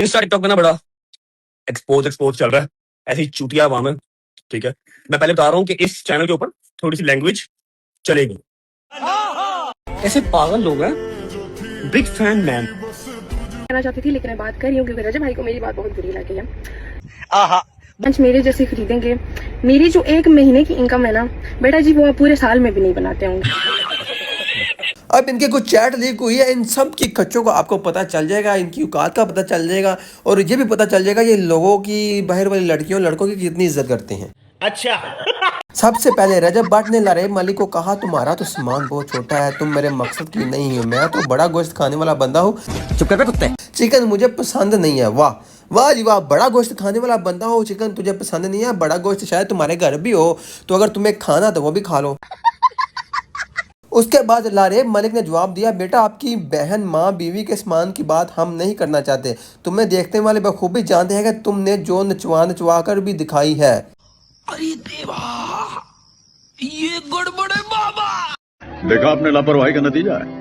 Insta TikTok पे ना बड़ा एक्सपोज चल रहा है, ऐसी चूतिया आवाम है। ठीक है, मैं पहले बता रहा हूँ कि इस चैनल के ऊपर थोड़ी सी लैंग्वेज चलेगी। ऐसे पागल लोग हैं। बिग फैन मैन कहना चाहती थी, लेकिन मैं बात कर रही हूँ क्योंकि रजब भाई को मेरी बात बहुत बुरी लगी है। लंच मेरे जैसे खरीदेंगे, मेरी जो 1 महीने की इनकम है ना बेटा जी, वो आप पूरे साल में भी नहीं बनाते होंगे। अब इनके कुछ चैट लीक हुई है, इन सब की खच्चों को आपको पता चल जाएगा, इनकी औकात का पता चल जाएगा और ये भी पता चल जाएगा ये लोगों की, बाहर वाली लड़कियों लड़कों की कितनी इज्जत करते हैं। अच्छा। सबसे पहले रजब भट्ट ने लारेब मलिक को कहा, तुम्हारा तो सामान बहुत छोटा है, तुम मेरे मकसद की नहीं हो, मैं तो बड़ा गोश्त खाने वाला बंदा हूँ, चुप कर कुत्ते, चिकन मुझे पसंद नहीं है। वाह वाह जी वाह, बड़ा गोश्त खाने वाला बंदा हो, चिकन तुझे पसंद नहीं है, बड़ा गोश्त शायद तुम्हारे घर भी हो, तो अगर तुम्हें खाना तो वो भी खा लो। उसके बाद लारेब मलिक ने जवाब दिया, बेटा आपकी बहन माँ बीवी के सामान की बात हम नहीं करना चाहते, तुम्हें देखने वाले बखूबी जानते हैं कि तुमने जो नचवा कर भी दिखाई है। अरे देवा, ये गड़बड़ है बाबा। देखा आपने लापरवाही का नतीजा है।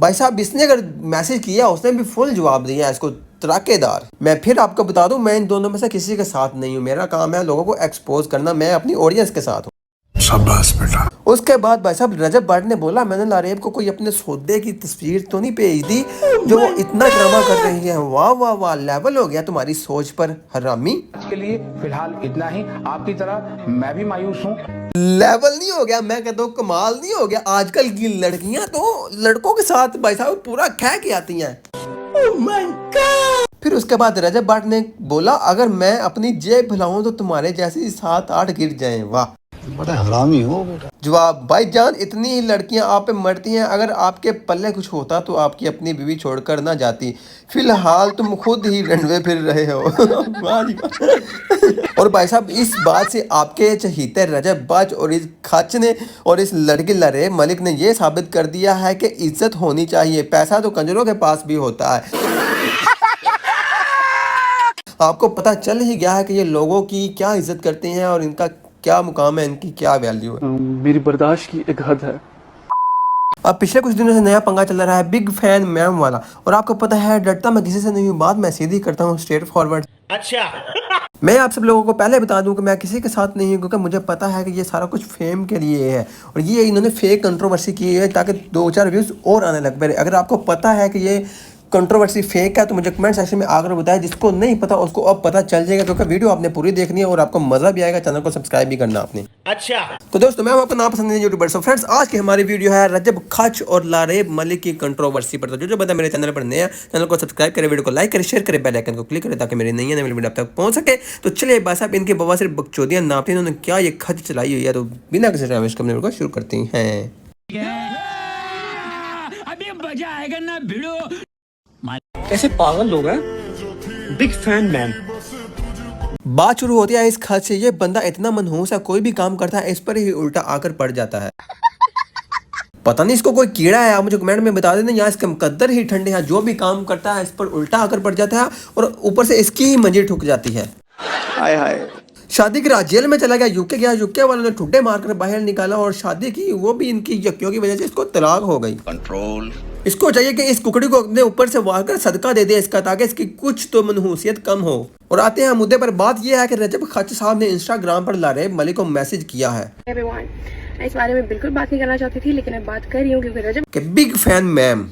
भाई साहब, इसने अगर मैसेज किया उसने भी फुल जवाब दिया इसको, तराकेदार। मैं फिर आपको बता दूं, मैं इन दोनों में से किसी के साथ नहीं हूं, मेरा काम है लोगों को एक्सपोज करना, मैं अपनी ऑडियंस के साथ हूं। शाबाश बेटा। उसके बाद भाई साहब रजब भट्ट ने बोला, मैंने लारेब को कोई अपने सौदे की तस्वीर तो नहीं भेज दी जो वो इतना ड्रामा कर रही है। वाह वाह वाह, लेवल हो गया तुम्हारी सोच पर हरामी। आज के लिए फिलहाल इतना ही। आपकी तरह मैं भी मायूस हूँ। लेवल नहीं हो गया, मैं कहता हूँ कमाल नहीं हो गया। आजकल की लड़कियां तो लड़कों के साथ भाई साहब पूरा खा के आती हैं। Oh my God! फिर उसके बाद रजब भट्ट ने बोला, अगर मैं अपनी जेब भुलाऊं तो तुम्हारे जैसी 7-8 गिर जाएं। वाह, बड़ा हरामी हो बेटा। जवाब, भाईजान इतनी ही लड़कियां आप पे मरती हैं, अगर आपके पल्ले कुछ होता तो आपकी अपनी बीवी छोड़कर ना जाती, फिलहाल तुम खुद ही रनवे फिर रहे हो। और भाई साहब, इस बात से आपके चहीते रजब भट्ट और इस खच ने और इस लड़की लारेब मलिक ने यह साबित कर दिया है कि इज्जत होनी चाहिए, पैसा तो कंजरों के पास भी होता है। आपको पता चल ही गया है कि ये लोगों की क्या इज्जत करते हैं और इनका क्या मुकाम है, इनकी क्या वैल्यू है। मेरी बर्दाश्त की एक हद है। अब पिछले कुछ दिनों से नया पंगा चल रहा है, बिग फैन मैम वाला। और आपको पता है, डरता मैं किसी से नहीं हूँ, बात मैं सीधी करता हूँ, स्ट्रेट फॉरवर्ड। अच्छा। मैं आप सब लोगों को पहले बता दूं कि मैं किसी के साथ नहीं हूँ, क्योंकि मुझे पता है कि ये सारा कुछ फेम के लिए है और ये इन्होंने फेक कंट्रोवर्सी की है ताकि 2-4 व्यूज और आने लग पड़े। अगर आपको पता है कि ये कंट्रोवर्सी फेक है तो मुझे कमेंट सेक्शन में आकर बताएं, जिसको नहीं पता उसको अब पता चल जाएगा, क्योंकि वीडियो आपने पूरी देखनी है और आपको मजा भी आएगा। चैनल को सब्सक्राइब भी करना आपने। अच्छा, तो दोस्तों मैं आपको नाम पसंद यूट्यूबर। सो फ्रेंड्स, आज की हमारी वीडियो है रजब खच और लारेब मलिक की कंट्रोवर्सी पर। तो जो बंदा मेरे चैनल पर नया, चैनल को सब्सक्राइब करे, वीडियो को लाइक करे, शेयर करे, बेल आइकन को क्लिक करे ताकि मेरी नई आने वाली वीडियो आप तक पहुंच सके। तो चलिए बस साहब, इनके बवा सिर्फ बकचोदियां नापती, इन्होंने क्या ये खच चलाई हुई है, तो बिना किसी टाइम वेस्ट करने को शुरू करती हैं। अभी मजा आएगा ना भिड़ो। ऐसे पागल लोग हैं। Big fan man. बात शुरू होती है इस खत से। ये बंदा इतना मनहूस है, कोई भी काम करता है इस पर ही उल्टा आकर पड़ जाता है। पता नहीं इसको कोई कीड़ा है, आप मुझे कमेंट में बता देना, यहाँ इसके मुकद्दर ही ठंडे हैं, जो भी काम करता है इस पर उल्टा आकर पड़ जाता है और ऊपर से इसकी ही मंजिल ठुक जाती है। हाय हाय। शादी के रात जेल में चला गया, यूके गया, यूके वालों ने ठुड्डे मारकर बाहर निकाला और शादी की, वो भी इनकी यक्कियों की वजह से इसको तलाक हो गई। कंट्रोल। इसको चाहिए कि इस कुकड़ी को अपने ऊपर से वार कर सदका दे दे इसका, ताकि इसकी कुछ तो मनहूसियत कम हो। और आते हैं मुद्दे पर। बात यह है कि रजब खच साहब ने इंस्टाग्राम पर लारेब मलिक को मैसेज किया है। मैं इस बारे में बिल्कुल बात नहीं करना चाहती थी, लेकिन मैं बात कर रही हूँ क्योंकि रजब के बिग फैन मैम।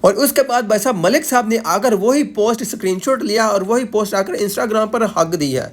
और उसके बाद भाई साहब मलिक साहब ने आकर वही पोस्ट स्क्रीनशॉट लिया और वही पोस्ट आकर इंस्टाग्राम पर हक दी है।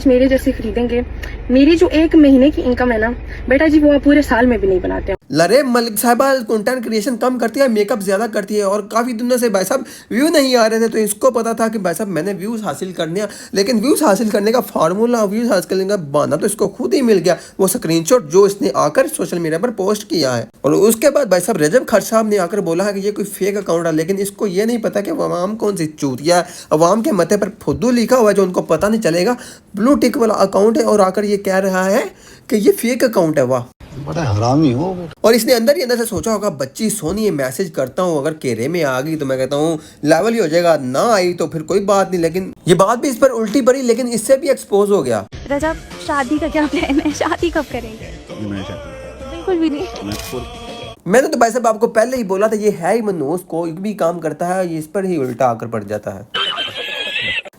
मेरे जैसे खरीदेंगे, मेरी जो 1 महीने की इनकम है ना बेटा जी, वो आप पूरे साल में भी नहीं बनाते। लारेब मलिक साहबा कंटेंट क्रिएशन कम करती है, मेकअप ज्यादा करती है और काफी दिनों से भाई साहब व्यू नहीं आ रहे थे, तो इसको पता था कि भाई साहब मैंने व्यूज हासिल करने हैं, लेकिन व्यूज हासिल करने का फार्मूला, व्यूज हासिल करने का बहाना तो इसको खुद ही मिल गया, वो स्क्रीनशॉट जो इसने आकर सोशल मीडिया पर पोस्ट किया है। और उसके बाद भाई साहब रजब खच साहब ने आकर बोला है कि ये कोई फेक अकाउंट है, लेकिन इसको ये नहीं पता कि अवाम कौन सी चूतिया है। अवाम के मथे पर फुद्दू लिखा हुआ है जो उनको पता नहीं चलेगा, ब्लू टिक वाला अकाउंट है, और आकर ये कह रहा है कि ये फेक अकाउंट है। वाह, बड़ा हरामी हो बेटा। और इसने अंदर ही अंदर से सोचा होगा, बच्ची सोनी मैसेज करता हूँ, अगर घेरे में आ गई तो मैं कहता हूँ लेवल ही हो जाएगा, ना आई तो फिर कोई बात नहीं। लेकिन ये बात भी इस पर उल्टी पड़ी, लेकिन इससे भी एक्सपोज हो गया। रजब, शादी का क्या प्लान है? शादी कब करेंगे? बिल्कुल भी नहीं। मैंने तो भाई साहब आपको पहले ही बोला था, ये है ही मनोज, कोई भी काम करता है ये इस पर ही उल्टा आकर पड़ जाता है।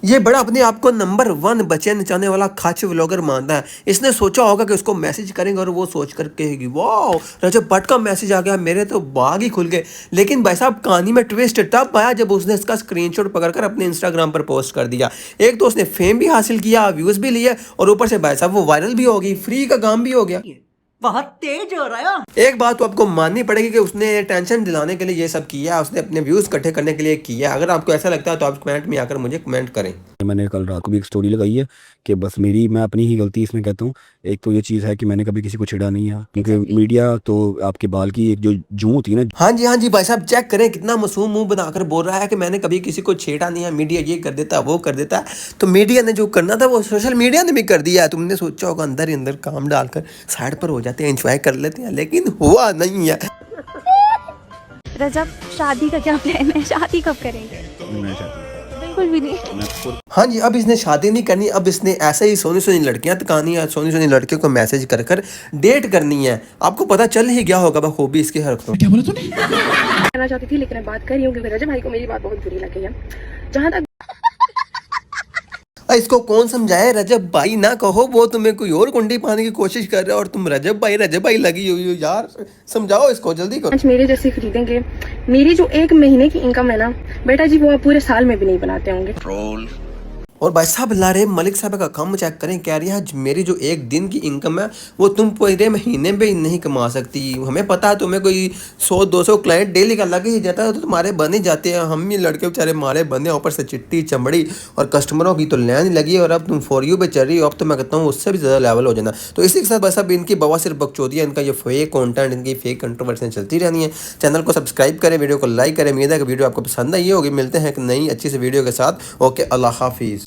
ये बड़ा अपने आप को नंबर 1 बचे नचाने वाला खाच व्लॉगर मानता है। इसने सोचा होगा कि उसको मैसेज करेंगे और वो सोच कर कहेगी वाह रजब भट्ट का मैसेज आ गया, मेरे तो बाग ही खुल गए। लेकिन भाई साहब कहानी में ट्विस्ट तब आया जब उसने इसका स्क्रीनशॉट पकड़कर अपने इंस्टाग्राम पर पोस्ट कर दिया। एक तो उसने फेम भी हासिल किया, व्यूज भी लिए और ऊपर से भाई साहब वो वायरल भी होगी, फ्री का काम भी हो गया। बहुत तेज हो रहा है। एक बात तो आपको माननी पड़ेगी कि उसने टेंशन दिलाने के लिए ये सब किया, उसने अपने व्यूज इकट्ठे करने के लिए किया। अगर आपको ऐसा लगता है तो आप कमेंट में आकर मुझे कमेंट करें। मैंने कल रात को भी एक स्टोरी लगाई है कि बस मैं अपनी ही गलती इसमें कहता हूँ। एक तो ये चीज़ है कि मैंने कभी किसी को छेड़ा नहीं है, क्योंकि मीडिया तो आपके बाल की एक जो जूं होती है ना। हाँ जी भाई साहब चेक करें कितना मासूम मुंह बनाकर बोल रहा है कि मैंने कभी किसी को छेड़ा नहीं है, मीडिया ये कर देता वो कर देता है। तो मीडिया ने जो करना था वो सोशल मीडिया ने भी कर दिया है। तुमने सोचा होगा अंदर ही अंदर काम डालकर साइड पर हो जाते हैं, एंजॉय कर लेते हैं, लेकिन हुआ नहीं है। रजब शादी का क्या प्लान है, शादी कब करेंगे? बिल्कुल भी नहीं। हाँ जी अब इसने शादी नहीं करनी, अब इसने ऐसे ही सोनी सोनी लड़कियां तकानी है, सोनी सोनी लड़कियों को मैसेज कर कर डेट करनी है। आपको पता चल ही गया होगा बखूबी इसकी हरकतों। क्या बोला तूने? कहना चाहती थी लेकिन मैं बात कर रही हूँ क्योंकि रजब भाई को मेरी बात बहुत बुरी लगी है। जहाँ तक इसको कौन समझाए, रजब भाई ना कहो, वो तुम्हें कोई और कुंडी पाने की कोशिश कर रहे हो और तुम रजब भाई लगी हुई हो। यार समझाओ इसको, जल्दी करो। आज मेरे जैसे खरीदेंगे, मेरी जो 1 महीने की इनकम है ना बेटा जी वो आप पूरे साल में भी नहीं बनाते होंगे। और भाई साहब लारे मलिक साहब का काम चेक करें, कह रही है मेरी जो 1 दिन की इनकम है वो तुम पूरे महीने में नहीं कमा सकती। हमें पता है तुम्हें कोई 100-200 क्लाइंट डेली का लग ही जाता है तो तुम्हारे बन ही जाते हैं। हम ही लड़के बेचारे मारे बंदे, ऊपर से चिट्टी चमड़ी और कस्टमरों की तो लाइन लगी और अब तुम फॉर यू पे चल रही हो। अब तो मैं कहता हूँ उससे भी ज़्यादा लेवल हो जाना। तो इसी के साथ बस अब इनकी बवा सिर्फ बकचोदी है, इनका ये फेक कॉन्टेंट, इनकी फेक कंट्रोवर्सियाँ चलती रहनी है। चैनल को सब्सक्राइब करें, वीडियो को लाइक करें। उम्मीद है कि वीडियो आपको पसंद आई होगी। मिलते हैं एक नई अच्छी सी वीडियो के साथ। ओके, अल्लाह हाफिज़।